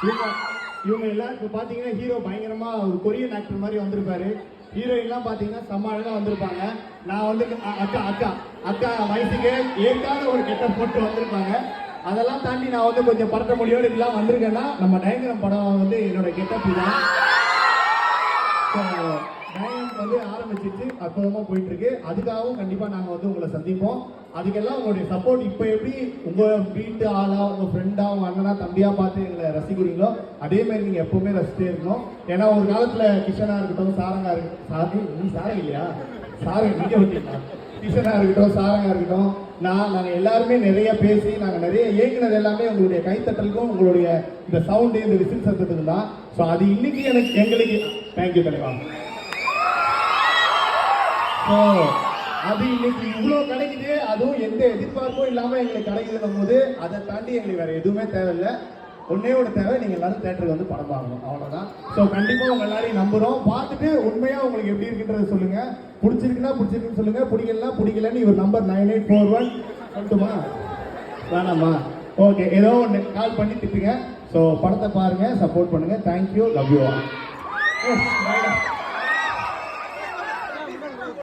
இவங்க இவங்க எல்லாம் இப்போ பார்த்தீங்கன்னா ஹீரோ பயங்கரமா ஒரு கொரியன் ஆக்டர் மாதிரி வந்திருப்பாரு. ஹீரோயின்லாம் பார்த்தீங்கன்னா செம்ம அழகா வந்திருப்பாங்க. நான் வந்து அக்கா அக்கா அக்கா வயசுக்கு ஏற்காத ஒரு கெட்டப் போட்டு வந்திருப்பாங்க. அதெல்லாம் தாண்டி நான் வந்து கொஞ்சம் பரட்ட மொழியோடு இதெல்லாம் வந்திருக்கேன்னா நம்ம டயங்கிரம் படம் வந்து என்னோட கெட்டப் தான். டயங்கிரம் வந்து ஆரம்பிச்சிச்சு, அற்புதமா போயிட்டு இருக்கு. அதுக்காகவும் கண்டிப்பா நாங்க வந்து உங்களை சந்திப்போம். அதுக்கெல்லாம் உங்களுடைய சப்போர்ட் இப்போ எப்படி உங்க வீட்டு ஆளா, உங்க ஃப்ரெண்டா, உங்க அண்ணனா, தம்பியா பார்த்து எங்களை ரசிக்கிறீங்களோ அதே மாதிரி நீங்க எப்பவுமே ரசிச்சே இருக்கணும். ஏன்னா ஒரு காலத்துல கிஷனா இருக்கட்டும், சாரங்கா இருக்கட்டும், நீ சாரங்க இல்லையா, சாரங்க நீங்க வந்தீங்களா, கிஷனா இருக்கட்டும், சாரங்கா இருக்கட்டும், நாங்க எல்லாருமே நிறைய பேசி நாங்க நிறைய இயங்கினது எல்லாமே உங்களுடைய கைத்தட்டலுக்கும் உங்களுடைய இந்த சவுண்டு இந்த விசில் சத்தத்துக்கு தான். ஸோ அது இன்னைக்கு எங்களுக்கு தேங்க்யூ தலைவா. ஸோ அது இன்னைக்கு இவ்வளோ கிடைக்குது, அதுவும் எந்த எதிர்பார்ப்பும் இல்லாமல் எங்களுக்கு கிடைக்குதுன்னும் போது அதை தாண்டி எங்களுக்கு வேற எதுவுமே தேவையில்லை. ஒன்னே ஒரு தேவை, நீங்கள் எல்லாரும் தேட்டருக்கு வந்து படம் பார்க்கணும், அவ்வளோதான். ஸோ கண்டிப்பாக உங்கள் எல்லாரையும் நம்புகிறோம். பார்த்துட்டு உண்மையாக உங்களுக்கு எப்படி இருக்குன்றது சொல்லுங்க. பிடிச்சிருக்குன்னா பிடிச்சிருக்குன்னு சொல்லுங்க, பிடிக்கலாம் பிடிக்கலன்னு இவர் நம்பர் 9841 சொல்லட்டுமா வேணாமா? ஓகே, ஏதோ ஒன்று கால் பண்ணி திட்டுங்க. ஸோ படத்தை பாருங்க, சப்போர்ட் பண்ணுங்க. Thank you, love you all.